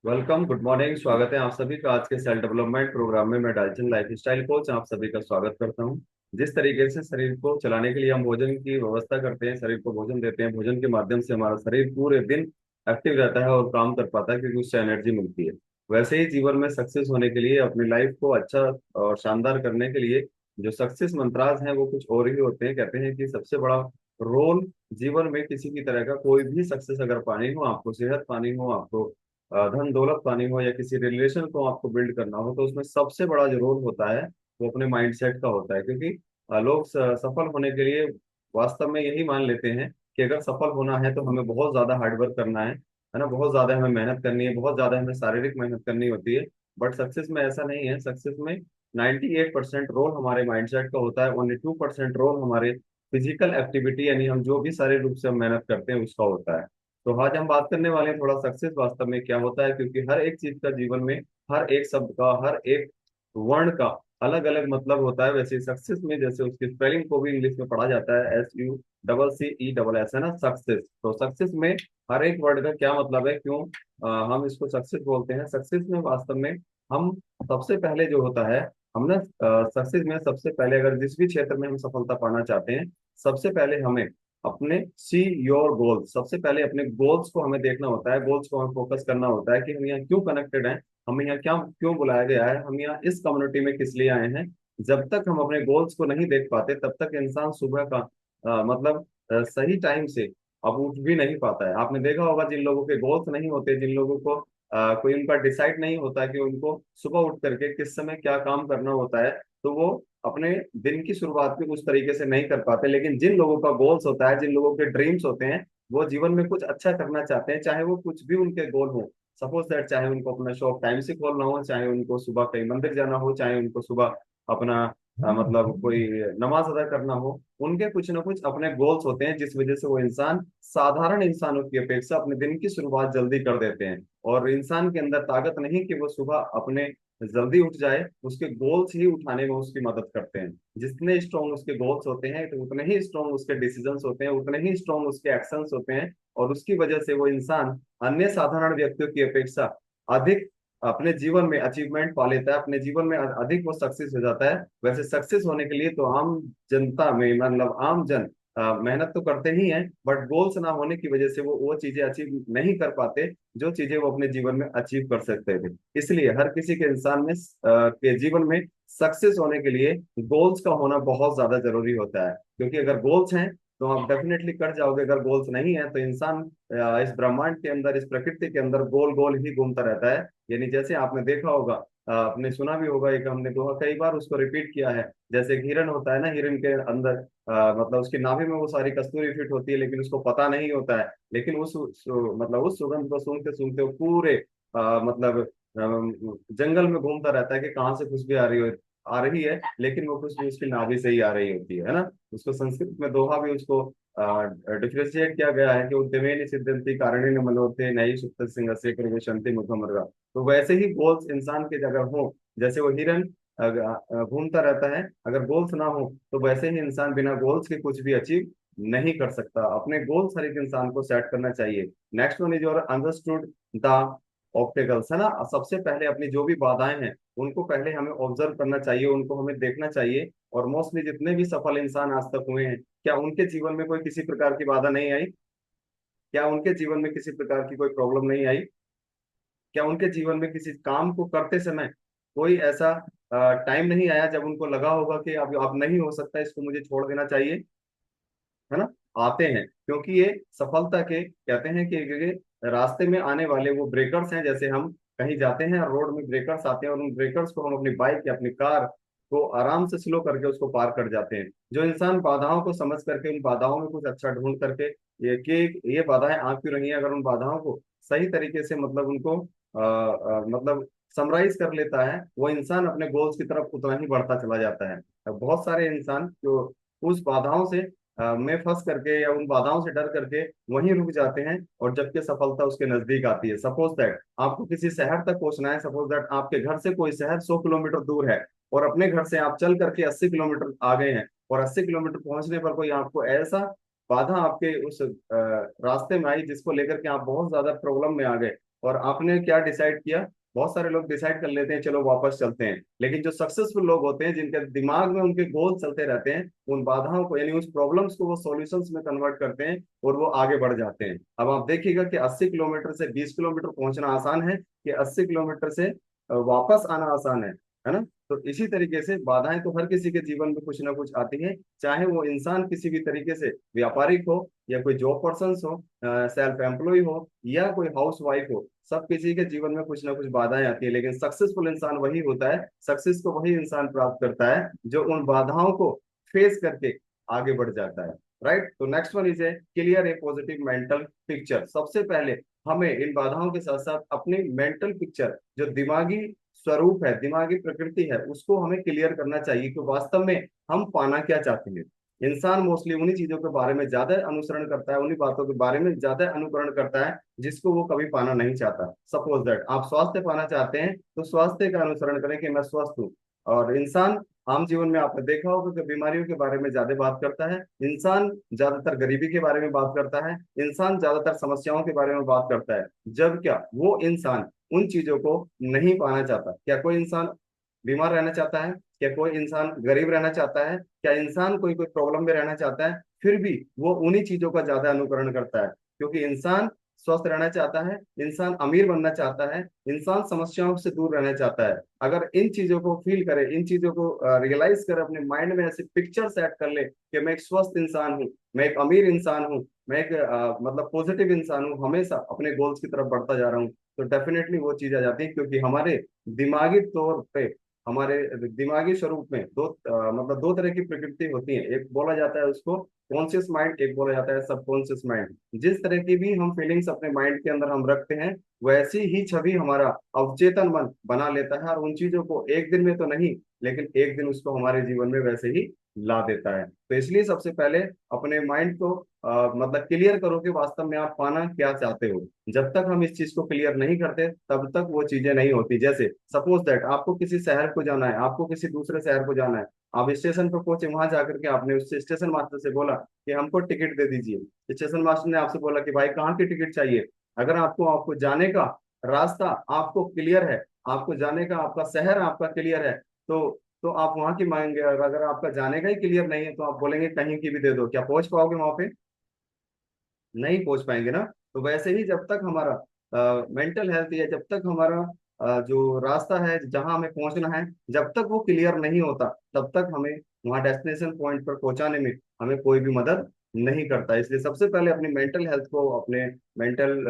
Welcome, good morning. स्वागत है आप सभी का आज के सेल्फ डेवलपमेंट प्रोग्राम में। मैं डाइटन लाइफ स्टाइल कोच आप सभी का स्वागत करता हूं। जिस तरीके से शरीर को चलाने के लिए हम भोजन की व्यवस्था करते हैं, शरीर को भोजन देते हैं, भोजन के माध्यम से हमारा शरीर पूरे दिन एक्टिव रहता है और काम कर पाता है क्योंकि उससे एनर्जी मिलती है। वैसे ही जीवन में सक्सेस होने के लिए, अपनी लाइफ को अच्छा और शानदार करने के लिए जो सक्सेस मंत्राज हैं वो कुछ और ही होते हैं। कहते हैं कि सबसे बड़ा रोल जीवन में किसी भी तरह का कोई भी सक्सेस अगर पानी हो, आपको सेहत पानी हो, आपको धन दौलत पानी हो या किसी रिलेशन को आपको बिल्ड करना हो, तो उसमें सबसे बड़ा जो रोल होता है वो अपने माइंडसेट का होता है। क्योंकि लोग सफल होने के लिए वास्तव में यही मान लेते हैं कि अगर सफल होना है तो हमें बहुत ज्यादा हार्डवर्क करना है ना, बहुत ज्यादा हमें मेहनत करनी है, बहुत ज्यादा हमें शारीरिक मेहनत करनी होती है। बट सक्सेस में ऐसा नहीं है। सक्सेस में 98% रोल हमारे माइंडसेट का होता है, ओनली 2% रोल हमारे फिजिकल एक्टिविटी यानी हम जो भी शारीरिक रूप से हम मेहनत करते हैं उसका होता है। तो आज हम बात करने वाले हैं थोड़ा सक्सेस वास्तव में क्या होता है, क्योंकि हर एक चीज का जीवन में, हर एक शब्द का, हर एक वर्ण का अलग अलग मतलब होता है। वैसे सक्सेस में जैसे उसकी स्पेलिंग को भी इंग्लिश में पढ़ा जाता है, SUCCESS, है ना, सक्सेस। तो सक्सेस में हर एक वर्ड का क्या मतलब है, क्यों हम इसको सक्सेस बोलते हैं। सक्सेस में वास्तव में हम सबसे पहले जो होता है, हम ना सक्सेस में सबसे पहले अगर जिस भी क्षेत्र में हम सफलता पाना चाहते हैं, सबसे पहले हमें अपने सी योर गोल्स, सबसे पहले अपने गोल्स को हमें देखना होता है। गोल्स को हमें फोकस करना होता है कि हम यहाँ क्यों कनेक्टेड हैं, हमें यहाँ क्या क्यों बुलाया गया है, हम यहाँ इस कम्युनिटी में किस लिए आए हैं। जब तक हम अपने गोल्स को नहीं देख पाते तब तक इंसान सुबह का मतलब सही टाइम से अब उठ भी नहीं पाता है। आपने देखा होगा जिन लोगों के गोल्स नहीं होते, जिन लोगों को कोई उनका डिसाइड नहीं होता कि उनको सुबह उठ करके किस समय क्या काम करना होता है, तो वो अपने दिन की शुरुआत भी उस तरीके से नहीं कर पाते। लेकिन जिन लोगों का गोल्स होता है, जिन लोगों के ड्रीम्स होते हैं, वो जीवन में कुछ अच्छा करना चाहते हैं, चाहे वो कुछ भी उनके गोल हो। सपोज दैट, चाहे उनको अपना शॉप टाइम से खोलना हो, चाहे उनको सुबह कहीं मंदिर जाना हो, चाहे उनको सुबह अपना मतलब कोई नमाज अदा करना हो, उनके कुछ ना कुछ अपने गोल्स होते हैं जिस वजह से वो इंसान साधारण इंसानों की अपेक्षा अपने दिन की शुरुआत जल्दी कर देते हैं। और इंसान के अंदर ताकत नहीं कि वो सुबह अपने जल्दी उठ जाए, उसके गोल्स ही उठाने में उसकी मदद करते हैं। जितने स्ट्रॉन्ग उसके गोल्स होते हैं तो उतने ही स्ट्रॉन्ग उसके डिसीजंस होते हैं, उतने ही स्ट्रॉन्ग उसके एक्शंस होते हैं। और उसकी वजह से वो इंसान अन्य साधारण व्यक्तियों की अपेक्षा अधिक अपने जीवन में अचीवमेंट पा लेता है, अपने जीवन में अधिक वो सक्सेस हो जाता है। वैसे सक्सेस होने के लिए तो आम जनता में, मतलब आम जन मेहनत तो करते ही हैं, बट गोल्स ना होने की वजह से वो चीजें अचीव नहीं कर पाते जो चीजें वो अपने जीवन में अचीव कर सकते थे। इसलिए हर किसी के इंसान में के जीवन में सक्सेस होने के लिए गोल्स का होना बहुत ज्यादा जरूरी होता है। क्योंकि अगर गोल्स हैं तो आप डेफिनेटली कर जाओगे, अगर गोल्स नहीं है तो इंसान इस ब्रह्मांड के अंदर, इस प्रकृति के अंदर गोल गोल ही घूमता रहता है। यानी जैसे आपने देखा होगा, आपने सुना भी होगा, एक हमने दोहा कई बार उसको रिपीट किया है। जैसे एक हिरन होता है ना, हिरन के अंदर मतलब उसकी नाभि में वो सारी कस्तूरी फिट होती है, लेकिन उसको पता नहीं होता है। लेकिन मतलब उस सुगंध को सूंघते सूंघते वो पूरे मतलब जंगल में घूमता रहता है कि कहाँ से खुशबू आ रही है, लेकिन वो खुशबू उसकी नाभि से ही आ रही होती है ना। उसको संस्कृत में दोहा भी उसको डिफ्रेंशिएट किया गया है कि उद्यमे सिद्धंति कारणेन मनोरथे नई सुप्त सिंहस्य प्रविशन्ति मुखमर्गा। तो वैसे ही गोल्स इंसान के अगर हो, जैसे वो हिरन घूमता रहता है, अगर गोल्स ना हो तो वैसे ही इंसान बिना गोल्स के कुछ भी अचीव नहीं कर सकता। अपने गोल्स हर एक इंसान को सेट करना चाहिए। Next one is your understood the obstacles, है ना। सबसे पहले अपनी जो भी बाधाएं हैं उनको पहले हमें ऑब्जर्व करना चाहिए, उनको हमें देखना चाहिए। और मोस्टली जितने भी सफल इंसान आज तक हुए हैं, क्या उनके जीवन में कोई किसी प्रकार की बाधा नहीं आई? क्या उनके जीवन में किसी प्रकार की कोई प्रॉब्लम नहीं आई? क्या उनके जीवन में किसी काम को करते समय कोई ऐसा टाइम नहीं आया जब उनको लगा होगा कि अब नहीं हो सकता, इसको मुझे छोड़ देना चाहिए, है ना? आते हैं, क्योंकि ये सफलता के कहते हैं कि ये रास्ते में आने वाले वो ब्रेकर्स हैं। जैसे हम कहीं जाते हैं और रोड में ब्रेकर्स आते हैं, और उन ब्रेकर्स को हम अपनी बाइक या अपनी कार को आराम से स्लो करके उसको पार कर जाते हैं। जो इंसान बाधाओं को समझ करके उन बाधाओं में कुछ अच्छा ढूंढ करके ये कि ये बाधाएं आ क्यों रही हैं, अगर उन बाधाओं को सही तरीके से मतलब उनको मतलब समराइज कर लेता है, वो इंसान अपने गोल्स की तरफ उतना ही बढ़ता चला जाता है। बहुत सारे इंसान जो उस बाधाओं से में फंस करके या उन बाधाओं से डर करके वहीं रुक जाते हैं, और जबकि सफलता उसके नजदीक आती है। सपोज दैट आपको किसी शहर तक पहुंचना है, सपोज दैट आपके घर से कोई शहर 100 किलोमीटर दूर है, और अपने घर से आप चल करके 80 किलोमीटर आ गए हैं, और 80 किलोमीटर पहुंचने पर कोई आपको ऐसा बाधा आपके उस रास्ते में आई जिसको लेकर के आप बहुत ज्यादा प्रॉब्लम में आ गए, और आपने क्या डिसाइड किया? बहुत सारे लोग डिसाइड कर लेते हैं चलो वापस चलते हैं, लेकिन जो सक्सेसफुल लोग होते हैं जिनके दिमाग में उनके गोल चलते रहते हैं, उन बाधाओं को यानी उस प्रॉब्लम्स को वो सॉल्यूशंस में कन्वर्ट करते हैं और वो आगे बढ़ जाते हैं। अब आप देखिएगा कि 80 किलोमीटर से 20 किलोमीटर पहुंचना आसान है, कि 80 किलोमीटर से वापस आना आसान है ना? तो इसी तरीके से बाधाएं तो हर किसी के जीवन में कुछ ना कुछ आती है, चाहे वो इंसान किसी भी तरीके से व्यापारिक हो, या कोई जॉब पर्सन हो, सेल्फ एम्प्लॉय हो, या कोई हाउस वाइफ हो, सब किसी के जीवन में कुछ ना कुछ बाधाएं आती है। लेकिन सक्सेसफुल इंसान वही होता है, सक्सेस को वही इंसान प्राप्त करता है जो उन बाधाओं को फेस करके आगे बढ़ जाता है। राइट? तो next one is a clear A positive mental picture. सबसे पहले हमें इन बाधाओं के साथ साथ अपनी मेंटल पिक्चर, जो दिमागी स्वरूप है, दिमागी प्रकृति है, उसको हमें क्लियर करना चाहिए कि वास्तव में हम पाना क्या चाहते हैं। इंसान मोस्टली उन्हीं चीजों के बारे में ज्यादा अनुसरण करता है, उन्हीं बातों के बारे में ज्यादा अनुकरण करता है जिसको वो कभी पाना नहीं चाहता। सपोज दैट आप स्वास्थ्य पाना चाहते हैं तो स्वास्थ्य का अनुसरण करें कि मैं स्वस्थ हूँ। और इंसान आम जीवन में आपने देखा होगा कि बीमारियों के बारे में ज्यादा बात करता है, इंसान ज्यादातर गरीबी के बारे में बात करता है, इंसान ज्यादातर समस्याओं के बारे में बात करता है, जब क्या वो इंसान उन चीजों को नहीं पाना चाहता। क्या कोई इंसान बीमार रहना चाहता है? क्या कोई इंसान गरीब रहना चाहता है? क्या इंसान कोई कोई प्रॉब्लम में रहना चाहता है? फिर भी वो उन्हीं चीजों का ज्यादा अनुकरण करता है, क्योंकि इंसान स्वस्थ रहना चाहता है, इंसान अमीर बनना चाहता है, इंसान समस्याओं से दूर रहना चाहता है। अगर इन चीजों को फील करे, इन चीजों को रियलाइज कर, अपने माइंड में ऐसे पिक्चर सेट कर ले कि मैं एक स्वस्थ इंसान हूँ, मैं एक अमीर इंसान हूँ, मैं एक मतलब पॉजिटिव इंसान हूँ, हमेशा अपने गोल्स की तरफ बढ़ता जा रहा हूँ, तो डेफिनेटली वो चीज आ जाती है। क्योंकि हमारे दिमागी तौर पे, हमारे दिमागी स्वरूप में मतलब दो तरह की प्रकृति होती है। एक बोला जाता है उसको कॉन्शियस माइंड, एक बोला जाता है सबकॉन्शियस माइंड। जिस तरह की भी हम फीलिंग्स अपने माइंड के अंदर हम रखते हैं, वैसी ही छवि हमारा अवचेतन मन बना लेता है, और उन चीजों को एक दिन में तो नहीं, लेकिन एक दिन उसको हमारे जीवन में वैसे ही ला देता है। तो इसलिए सबसे पहले अपने माइंड को मतलब क्लियर करो कि वास्तव में आप पाना क्या चाहते हो। जब तक हम इस चीज को क्लियर नहीं करते तब तक वो चीजें नहीं होती। जैसे सपोज दैट आपको किसी शहर को जाना है, आपको किसी दूसरे शहर को जाना है, आप स्टेशन पर पहुंचे, वहां जाकर के आपने उससे स्टेशन मास्टर से बोला कि हमको टिकट दे दीजिए। स्टेशन मास्टर ने आपसे बोला कि भाई कहाँ की टिकट चाहिए? अगर आपको आपको जाने का रास्ता आपको क्लियर है, आपको जाने का आपका शहर आपका क्लियर है, तो आप वहां की मांगेंगे। और अगर आपका जाने का ही क्लियर नहीं है तो आप बोलेंगे कहीं की भी दे दो। क्या पहुंच पाओगे वहां पे? नहीं पहुंच पाएंगे ना। तो वैसे ही जब तक हमारा मेंटल हेल्थ, या जब तक हमारा जो रास्ता है जहां हमें पहुंचना है, जब तक वो क्लियर नहीं होता, तब तक हमें वहां डेस्टिनेशन पॉइंट पर पहुंचाने में हमें कोई भी मदद नहीं करता। इसलिए सबसे पहले अपनी मेंटल हेल्थ को, अपने मेंटल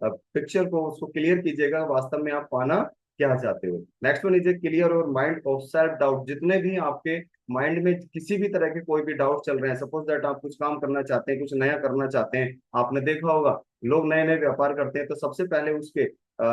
पिक्चर को, उसको क्लियर कीजिएगा वास्तव में आप पाना क्या चाहते हो। Next one is a clear और माइंड ऑफ सेल्फ डाउट। जितने भी आपके माइंड में किसी भी तरह के कोई भी डाउट चल रहे हैं, सपोज दैट आप कुछ काम करना चाहते हैं, कुछ नया करना चाहते हैं, आपने देखा होगा लोग नए नए व्यापार करते हैं तो सबसे पहले उसके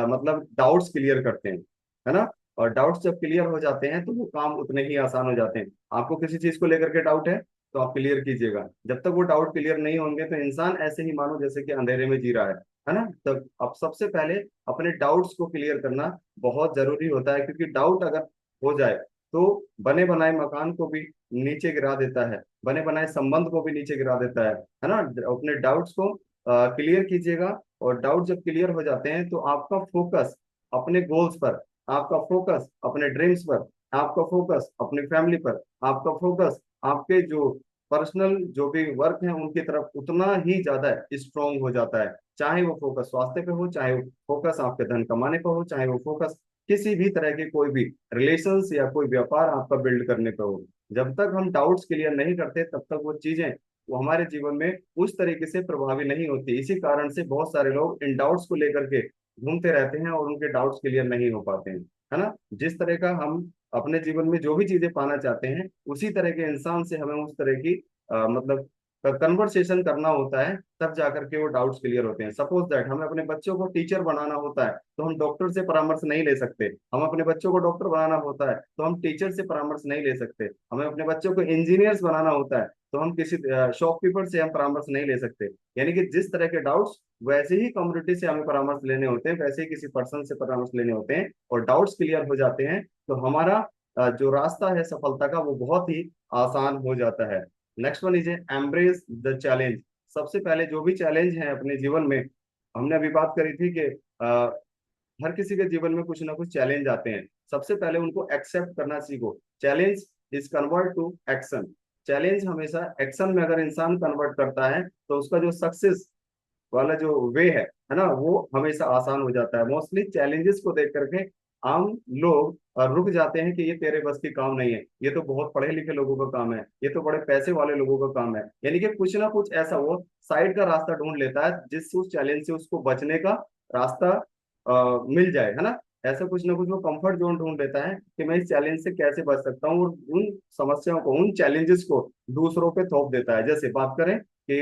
मतलब डाउट्स क्लियर करते हैं, है ना? और डाउट्स जब क्लियर हो जाते हैं तो वो काम उतने ही आसान हो जाते हैं। आपको किसी चीज को लेकर के डाउट है तो आप क्लियर कीजिएगा। जब तक वो डाउट क्लियर नहीं होंगे तो इंसान ऐसे ही मानो जैसे कि अंधेरे में जी रहा है ना? तो अब सबसे पहले अपने डाउट्स को क्लियर करना बहुत जरूरी होता है, क्योंकि डाउट अगर हो जाए तो बने बनाए मकान को भी नीचे गिरा देता है, बने बनाए संबंध को भी नीचे गिरा देता है ना? अपने डाउट्स को क्लियर कीजिएगा। और डाउट जब क्लियर हो जाते हैं तो आपका फोकस अपने गोल्स पर, आपका फोकस अपने ड्रीम्स पर, आपका फोकस अपनी फैमिली पर, आपका फोकस आपके जो पर्सनल जो भी वर्क है उनकी तरफ उतना ही ज्यादा स्ट्रोंग हो जाता है। चाहे वो फोकस स्वास्थ्य पे हो, चाहे वो फोकस आपके धन कमाने पे हो, चाहे वो फोकस किसी भी तरह के कोई भी रिलेशंस या कोई व्यापार आपका बिल्ड करने पे हो। जब तक हम डाउट्स क्लियर नहीं करते तब तक वो चीजें वो हमारे जीवन में उस तरीके से प्रभावी नहीं होती। इसी कारण से बहुत सारे लोग इन डाउट्स को लेकर के घूमते रहते हैं और उनके डाउट्स क्लियर नहीं हो पाते हैं, है ना? जिस तरह का हम अपने जीवन में जो भी चीजें पाना चाहते हैं, उसी तरह के इंसान से हमें उस तरह की मतलब कन्वर्सेशन करना होता है, तब जाकर के वो डाउट्स क्लियर होते हैं। सपोज दैट हमें अपने बच्चों को टीचर बनाना होता है तो हम डॉक्टर से परामर्श नहीं ले सकते। हम अपने बच्चों को डॉक्टर बनाना होता है तो हम टीचर से परामर्श नहीं ले सकते। हमें अपने बच्चों को इंजीनियर्स बनाना होता है तो हम किसी शॉपकीपर से हम परामर्श नहीं ले सकते। यानी कि जिस तरह के डाउट्स, वैसे ही कम्युनिटी से हमें परामर्श लेने होते हैं, वैसे ही किसी पर्सन से परामर्श लेने होते हैं। और डाउट्स क्लियर हो जाते हैं तो हमारा जो रास्ता है सफलता का वो बहुत ही आसान हो जाता है। Next one is embrace the challenge. सबसे पहले जो भी चैलेंज है अपने जीवन में, हमने अभी बात करी थी कि हर किसी के जीवन में कुछ ना कुछ चैलेंज आते हैं। सबसे पहले उनको एक्सेप्ट करना सीखो। Challenge is convert to action. Challenge हमेशा एक्शन में अगर इंसान कन्वर्ट करता है तो उसका जो सक्सेस वाला जो वे है ना, वो हमेशा आसान हो जाता है। मोस्टली चैलेंजेस को देख करके आम लोग रुक जाते हैं कि ये तेरे बस की काम नहीं है, ये तो बहुत पढ़े लिखे लोगों का काम है, ये तो बड़े पैसे वाले लोगों का काम है। यानी कि कुछ ना कुछ ऐसा वो साइड का रास्ता ढूंढ लेता है जिससे उस चैलेंज से उसको बचने का रास्ता मिल जाए, है ना। ऐसा कुछ ना कुछ वो कंफर्ट जोन ढूंढ लेता है कि मैं इस चैलेंज से कैसे बच सकता हूँ, और उन समस्याओं को, उन चैलेंजेस को दूसरों पे थोप देता है। जैसे बात करें कि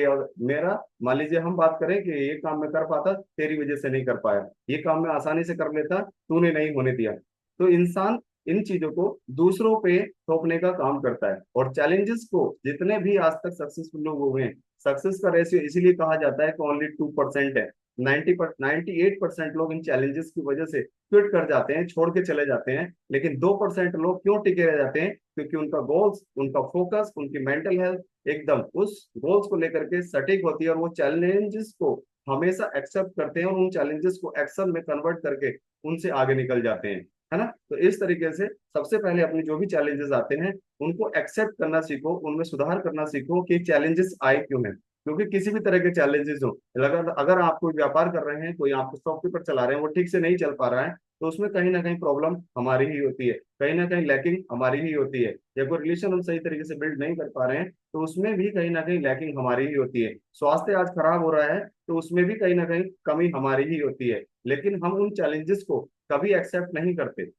मेरा, मान लीजिए हम बात करें कि ये काम मैं कर पाता, तेरी वजह से नहीं कर पाया, ये काम मैं आसानी से कर लेता, तूने नहीं होने दिया। तो इंसान इन चीजों को दूसरों पे थोपने का काम करता है। और चैलेंजेस को, जितने भी आज तक सक्सेसफुल लोग हुए हैं, सक्सेस का रेशियो इसीलिए कहा जाता है कि ओनली 2% है। 98% लोग इन चैलेंजेस की वजह से क्विट कर जाते हैं, छोड़ के चले जाते हैं। लेकिन 2% लोग क्यों टिके रह जाते हैं? क्योंकि उनका गोल्स, उनका फोकस, उनकी मेंटल हेल्थ एकदम उस गोल्स को लेकर के सटीक होती है, और वो चैलेंजेस को हमेशा एक्सेप्ट करते हैं और उन चैलेंजेस को एक्शन में कन्वर्ट करके उनसे आगे निकल जाते हैं, है ना। तो इस तरीके से सबसे पहले अपने जो भी चैलेंजेस आते हैं उनको एक्सेप्ट करना सीखो, उनमें सुधार करना सीखो कि चैलेंजेस आए क्यों हैं। क्योंकि किसी भी तरह के चैलेंजेस हो, अगर अगर आप कोई व्यापार कर रहे हैं, कोई आप शॉपकीपर चला रहे हैं, वो ठीक से नहीं चल पा रहा है, तो उसमें कहीं ना कहीं प्रॉब्लम हमारी ही होती है, कहीं ना कहीं लैकिंग हमारी ही होती है। या कोई रिलेशन हम सही तरीके से बिल्ड नहीं कर पा रहे हैं, तो उसमें भी कहीं ना कहीं लैकिंग हमारी ही होती है। स्वास्थ्य आज खराब हो रहा है, तो उसमें भी कहीं ना कहीं कमी हमारी ही होती है। लेकिन हम उन चैलेंजेस को कभी एक्सेप्ट नहीं करते,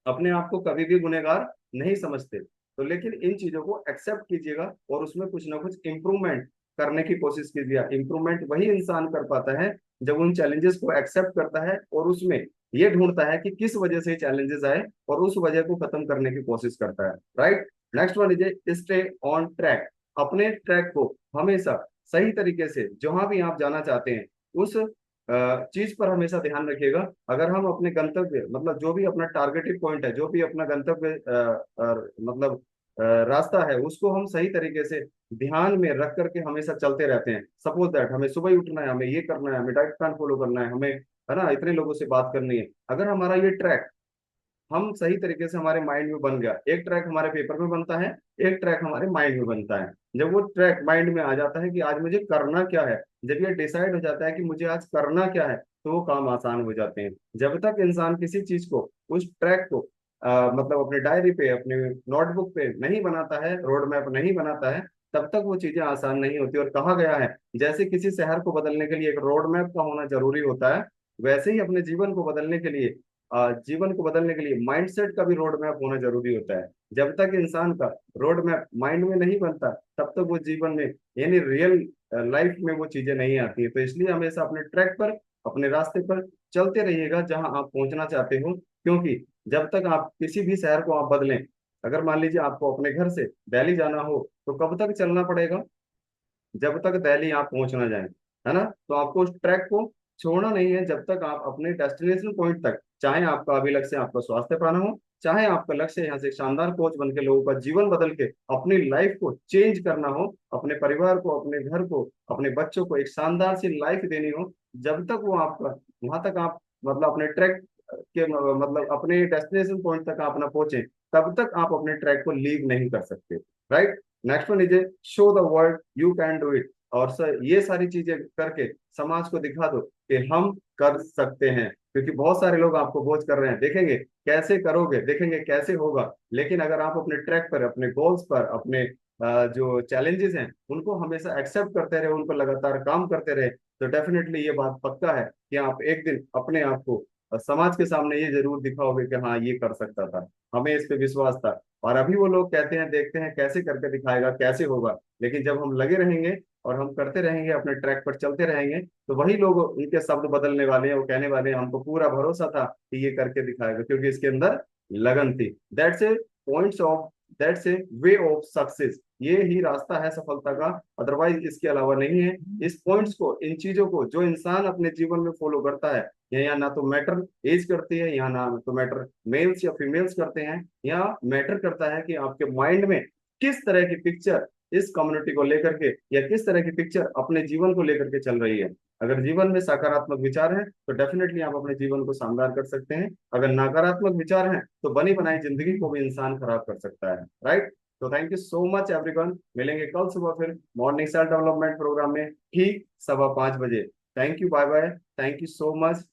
अपने आप को कभी भी गुनहगार नहीं समझते। तो लेकिन इन चीजों को एक्सेप्ट कीजिएगा और उसमें कुछ ना कुछ इंप्रूवमेंट करने की कोशिश कीजिए। इंप्रूवमेंट वही इंसान कर पाता है जब उन चैलेंजेस को एक्सेप्ट करता है और उसमें ये ढूंढता है कि किस वजह से चैलेंजेस आए, और उस वजह को खत्म करने की कोशिश करता है। Right. Next one is stay on track. अपने ट्रैक को हमेशा सही तरीके से, जहां भी आप जाना चाहते हैं उस चीज पर हमेशा ध्यान रखिएगा। अगर हम अपने गंतव्य, मतलब जो भी अपना टारगेटेड पॉइंट है, जो भी अपना गंतव्य मतलब रास्ता है, उसको हम सही तरीके से ध्यान में रख करके हमेशा चलते रहते हैं। सपोज दैट हमें सुबह ही उठना है, हमें ये करना है, हमें डाइट प्लान फॉलो करना है, हमें, है ना, इतने लोगों से बात करनी है। अगर हमारा ये ट्रैक हम सही तरीके से हमारे माइंड में बन गया, एक ट्रैक हमारे पेपर में बनता है, एक ट्रैक हमारे माइंड में बनता है। जब वो ट्रैक माइंड में आ जाता है कि आज मुझे करना क्या है, जब ये डिसाइड हो जाता है कि मुझे आज करना क्या है, तो वो काम आसान हो जाते हैं। जब तक इंसान किसी चीज को, उस ट्रैक को मतलब अपने डायरी पे, अपने नोटबुक पे नहीं बनाता है, रोड मैप नहीं बनाता है, तब तक वो चीजें आसान नहीं होती। और कहा गया है, जैसे किसी शहर को बदलने के लिए एक रोड मैप का होना जरूरी होता है, वैसे ही अपने जीवन को बदलने के लिए, जीवन को बदलने के लिए माइंडसेट का भी रोड मैप होना जरूरी होता है। जब तक इंसान का रोड मैप माइंड में नहीं बनता, तब तक वो जीवन में, यानी रियल लाइफ में वो चीजें नहीं आती है। तो इसलिए हमेशा अपने ट्रैक पर, अपने रास्ते पर चलते रहिएगा जहां आप पहुंचना चाहते हो। क्योंकि जब तक आप किसी भी शहर को आप बदलें, अगर मान लीजिए आपको अपने घर से दिल्ली जाना हो, तो कब तक चलना पड़ेगा? जब तक दिल्ली आप पहुंच ना जाए, है ना। तो आपको उस ट्रैक को छोड़ना नहीं है जब तक आप अपने डेस्टिनेशन पॉइंट तक, चाहे आपका अभी लक्ष्य आपका स्वास्थ्य पाना हो, चाहे आपका लक्ष्य यहाँ से एक शानदार कोच बन के लोगों का जीवन बदल के अपनी लाइफ को चेंज करना हो, अपने परिवार को, अपने घर को, अपने बच्चों को एक शानदार सी लाइफ देनी हो, जब तक वो आपका, वहां तक आप, मतलब अपने ट्रैक के, मतलब अपने डेस्टिनेशन पॉइंट तक आप ना पहुंचे, तब तक आप अपने ट्रैक को लीव नहीं कर सकते। Right. Next one is show the world you can do it. और सर ये सारी चीजें करके समाज को दिखा दो कि हम कर सकते हैं। क्योंकि बहुत सारे लोग आपको बोझ कर रहे हैं, देखेंगे कैसे करोगे, देखेंगे कैसे होगा। लेकिन अगर आप अपने ट्रैक पर, अपने गोल्स पर, अपने जो चैलेंजेस हैं उनको हमेशा एक्सेप्ट करते रहे, उन पर लगातार काम करते रहे, तो डेफिनेटली ये बात पक्का है कि आप एक दिन अपने आप को समाज के सामने ये जरूर दिखाओगे कि हाँ ये कर सकता था, हमें इस पे विश्वास था। और अभी वो लोग कहते हैं, देखते हैं कैसे करके दिखाएगा, कैसे होगा। लेकिन जब हम लगे रहेंगे और हम करते रहेंगे, अपने ट्रैक पर चलते रहेंगे, तो वही लोग, उनके शब्द बदलने वाले हैं, वो कहने वाले हैं हमको पूरा भरोसा था कि ये करके दिखाएगा, क्योंकि इसके अंदर लगन थी। That's a points of, that's a way of success. ये ही रास्ता है सफलता का, अदरवाइज इसके अलावा नहीं है। इस पॉइंट्स को, इन चीजों को जो इंसान अपने जीवन में फॉलो करता है, यहाँ ना तो मैटर एज करती है, यहाँ ना तो मैटर मेल्स या फीमेल्स करते हैं, यहाँ मैटर करता है कि आपके माइंड में किस तरह की पिक्चर इस कम्युनिटी को लेकर के या किस तरह की पिक्चर अपने जीवन को लेकर के चल रही है। अगर जीवन में सकारात्मक विचार है तो डेफिनेटली आप अपने जीवन को शानदार कर सकते हैं। अगर नकारात्मक विचार है तो बनी बनाई जिंदगी को भी इंसान खराब कर सकता है। राइट। तो thank you so much everyone. मिलेंगे कल सुबह फिर मॉर्निंग सेल्फ डेवलपमेंट प्रोग्राम में ठीक 5:15 बजे। Thank you, bye bye, thank you so much.